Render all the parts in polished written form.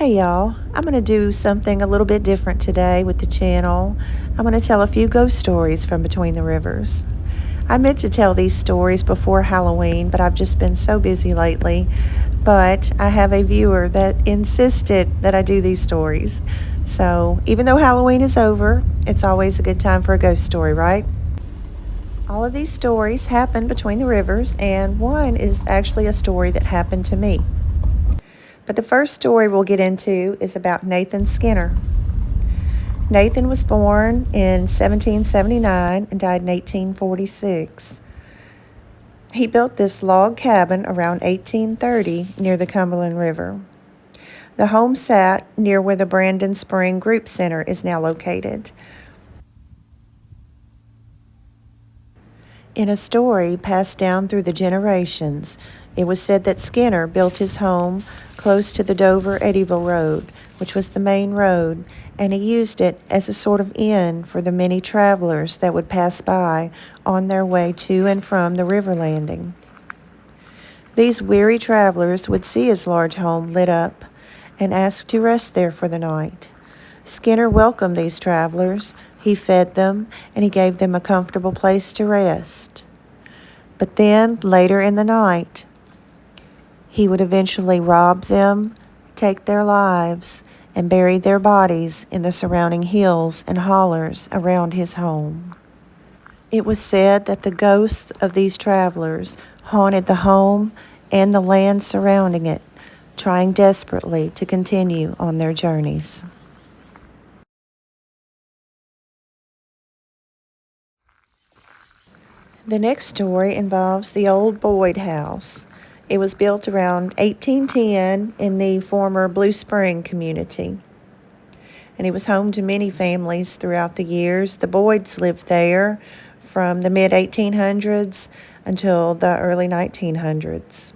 Hey y'all, I'm going to do something a little bit different today with the channel. I'm going to tell a few ghost stories from between the rivers. I meant to tell these stories before Halloween, but I've just been so busy lately. But I have a viewer that insisted that I do these stories. So even though Halloween is over, it's always a good time for a ghost story, right? All of these stories happen between the rivers, and one is actually a story that happened to me. But the first story we'll get into is about Nathan Skinner. Nathan was born in 1779 and died in 1846. He built this log cabin around 1830 near the Cumberland River. The home sat near where the Brandon Spring Group Center is now located. In a story passed down through the generations, it was said that Skinner built his home close to the Dover-Eddyville Road, which was the main road, and he used it as a sort of inn for the many travelers that would pass by on their way to and from the river landing. These weary travelers would see his large home lit up and ask to rest there for the night. Skinner welcomed these travelers, he fed them, and he gave them a comfortable place to rest. But then, later in the night, he would eventually rob them, take their lives, and bury their bodies in the surrounding hills and hollers around his home. It was said that the ghosts of these travelers haunted the home and the land surrounding it, trying desperately to continue on their journeys. The next story involves the old Boyd house. It was built around 1810 in the former Blue Spring community, and it was home to many families throughout the years. The Boyds lived there from the mid-1800s until the early 1900s.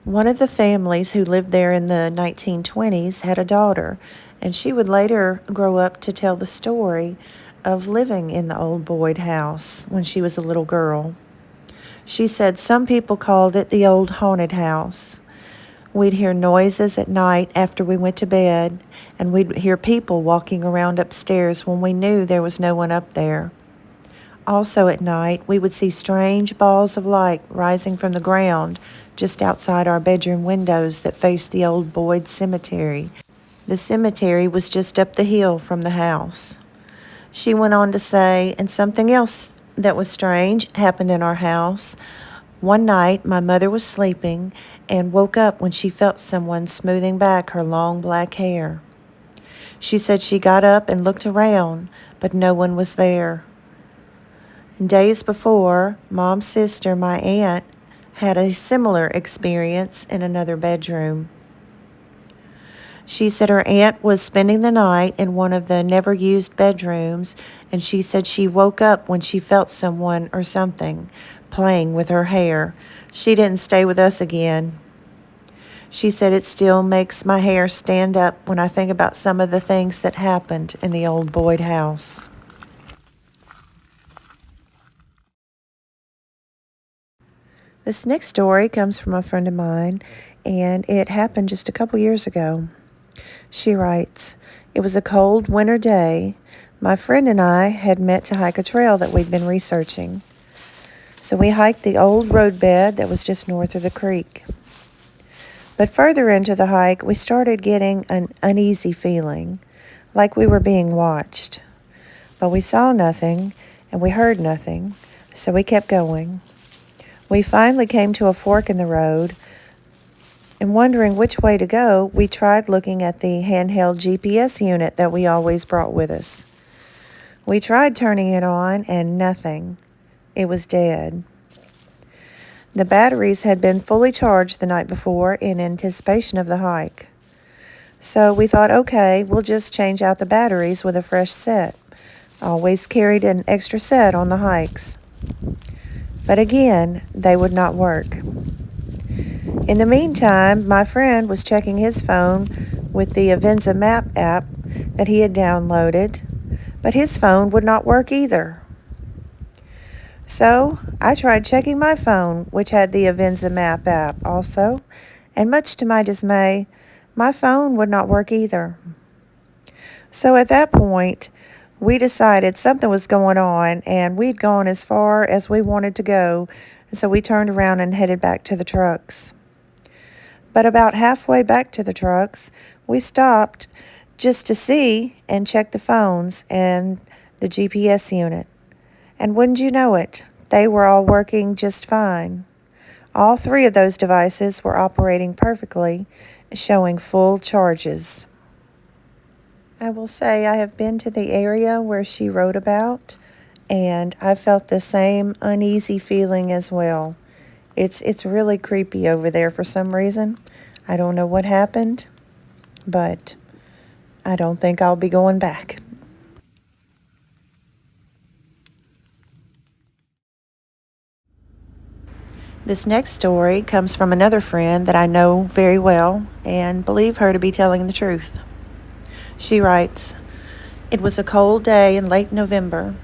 One of the families who lived there in the 1920s had a daughter, and she would later grow up to tell the story of living in the old Boyd house when she was a little girl. She said some people called it the old haunted house. We'd hear noises at night after we went to bed, and we'd hear people walking around upstairs when we knew there was no one up there. Also at night, we would see strange balls of light rising from the ground just outside our bedroom windows that faced the old Boyd cemetery. The cemetery was just up the hill from the house. She went on to say, and something else that was strange happened in our house. One night, my mother was sleeping and woke up when she felt someone smoothing back her long black hair. She said she got up and looked around, but no one was there. Days before, Mom's sister, my aunt, had a similar experience in another bedroom. She said her aunt was spending the night in one of the never-used bedrooms, and she said she woke up when she felt someone or something playing with her hair. She didn't stay with us again. She said it still makes my hair stand up when I think about some of the things that happened in the old Boyd house. This next story comes from a friend of mine, and it happened just a couple years ago. She writes, "It was a cold winter day. My friend and I had met to hike a trail that we'd been researching. So we hiked the old roadbed that was just north of the creek. But further into the hike, we started getting an uneasy feeling, like we were being watched. But we saw nothing, and we heard nothing, so we kept going. We finally came to a fork in the road, and wondering which way to go, we tried looking at the handheld GPS unit that we always brought with us. We tried turning it on, and nothing. It was dead. The batteries had been fully charged the night before in anticipation of the hike. So we thought, okay, we'll just change out the batteries with a fresh set. Always carried an extra set on the hikes. But again, they would not work. In the meantime, my friend was checking his phone with the Avenza Map app that he had downloaded, but his phone would not work either. So I tried checking my phone, which had the Avenza Map app also, and much to my dismay, My phone would not work either. So at that point, we decided something was going on and we'd gone as far as we wanted to go. And so we turned around and headed back to the trucks. But about halfway back to the trucks, we stopped just to see and check the phones and the GPS unit. And wouldn't you know it, they were all working just fine. All three of those devices were operating perfectly, showing full charges. I will say I have been to the area where she wrote about, and I felt the same uneasy feeling as well. It's really creepy over there for some reason. I don't know what happened, but I don't think I'll be going back. This next story comes from another friend that I know very well and believe her to be telling the truth. She writes, "It was a cold day in late November.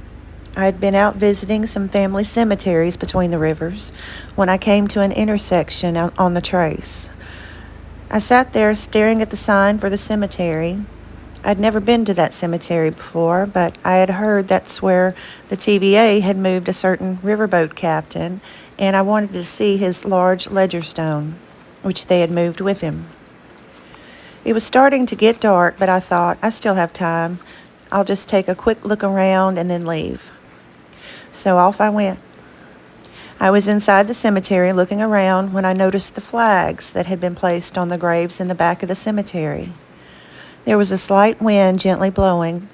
I had been out visiting some family cemeteries between the rivers when I came to an intersection on the trace. I sat there staring at the sign for the cemetery. I'd never been to that cemetery before, but I had heard that's where the TVA had moved a certain riverboat captain, and I wanted to see his large ledger stone, which they had moved with him. It was starting to get dark, but I thought, I still have time. I'll just take a quick look around and then leave. So off I went. I was inside the cemetery looking around when I noticed the flags that had been placed on the graves in the back of the cemetery. There was a slight wind gently blowing,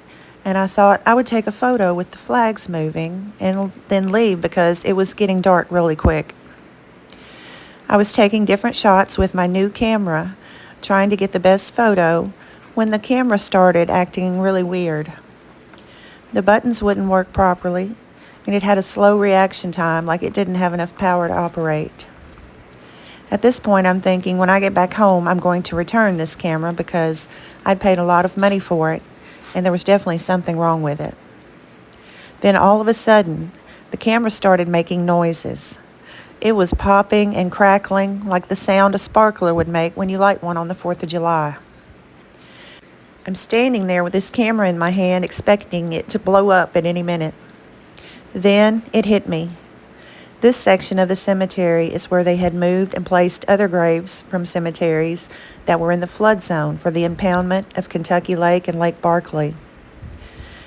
and I thought I would take a photo with the flags moving and then leave because it was getting dark really quick. I was taking different shots with my new camera, trying to get the best photo, when the camera started acting really weird. The buttons wouldn't work properly, and it had a slow reaction time like it didn't have enough power to operate. At this point, I'm thinking when I get back home, I'm going to return this camera because I'd paid a lot of money for it, and there was definitely something wrong with it. Then all of a sudden, the camera started making noises. It was popping and crackling like the sound a sparkler would make when you light one on the 4th of July. I'm standing there with this camera in my hand, expecting it to blow up at any minute. Then it hit me. This section of the cemetery is where they had moved and placed other graves from cemeteries that were in the flood zone for the impoundment of Kentucky Lake and Lake Barkley.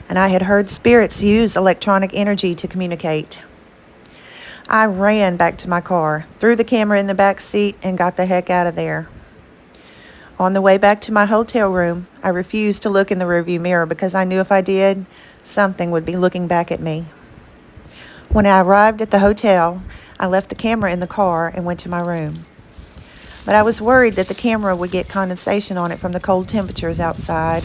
And I had heard spirits use electronic energy to communicate. I ran back to my car, threw the camera in the back seat, and got the heck out of there. On the way back to my hotel room, I refused to look in the rearview mirror because I knew if I did, something would be looking back at me. When I arrived at the hotel, I left the camera in the car and went to my room. But I was worried that the camera would get condensation on it from the cold temperatures outside.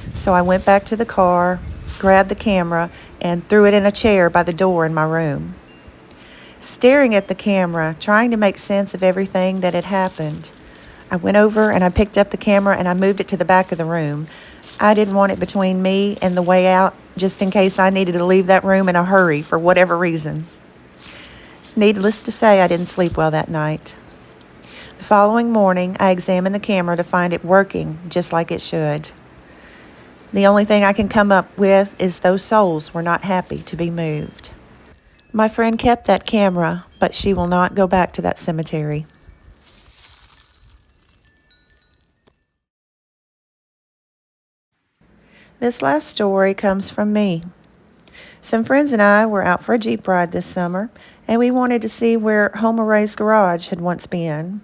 So I went back to the car, grabbed the camera, and threw it in a chair by the door in my room. Staring at the camera, trying to make sense of everything that had happened, I went over and I picked up the camera and I moved it to the back of the room. I didn't want it between me and the way out, just in case I needed to leave that room in a hurry for whatever reason. Needless to say, I didn't sleep well that night. The following morning, I examined the camera to find it working just like it should. The only thing I can come up with is those souls were not happy to be moved. My friend kept that camera, but she will not go back to that cemetery. This last story comes from me. Some friends and I were out for a Jeep ride this summer, and we wanted to see where Homer Ray's garage had once been.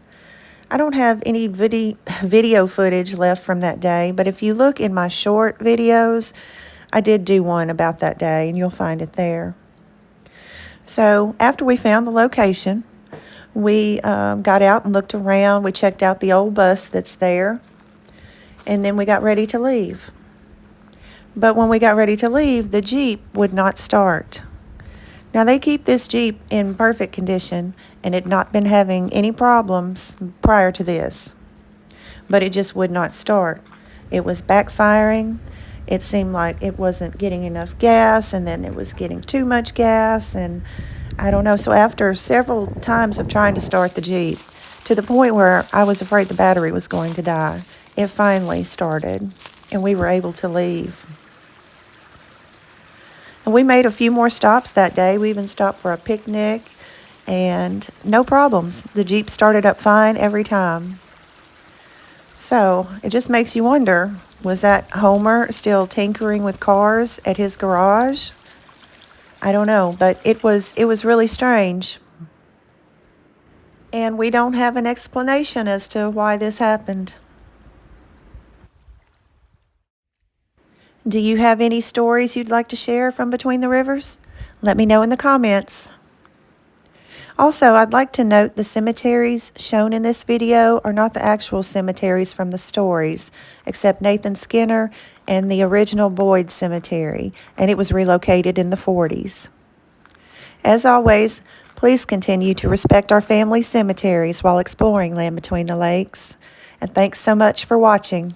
I don't have any video footage left from that day, but if you look in my short videos, I did do one about that day, and you'll find it there. So after we found the location, we got out and looked around. We checked out the old bus that's there, and then we got ready to leave. But when we got ready to leave, the Jeep would not start. Now, they keep this Jeep in perfect condition and had not been having any problems prior to this. But it just would not start. It was backfiring. It seemed like it wasn't getting enough gas, and then it was getting too much gas, and I don't know. So after several times of trying to start the Jeep, to the point where I was afraid the battery was going to die, it finally started, and we were able to leave. And we made a few more stops that day. We even stopped for a picnic, and no problems. The Jeep started up fine every time. So it just makes you wonder, was that Homer still tinkering with cars at his garage? I don't know, but it was really strange. And we don't have an explanation as to why this happened. Do you have any stories you'd like to share from Between the Rivers? Let me know in the comments. Also, I'd like to note the cemeteries shown in this video are not the actual cemeteries from the stories, except Nathan Skinner and the original Boyd Cemetery, and it was relocated in the 40s. As always, please continue to respect our family cemeteries while exploring Land Between the Lakes. And thanks so much for watching.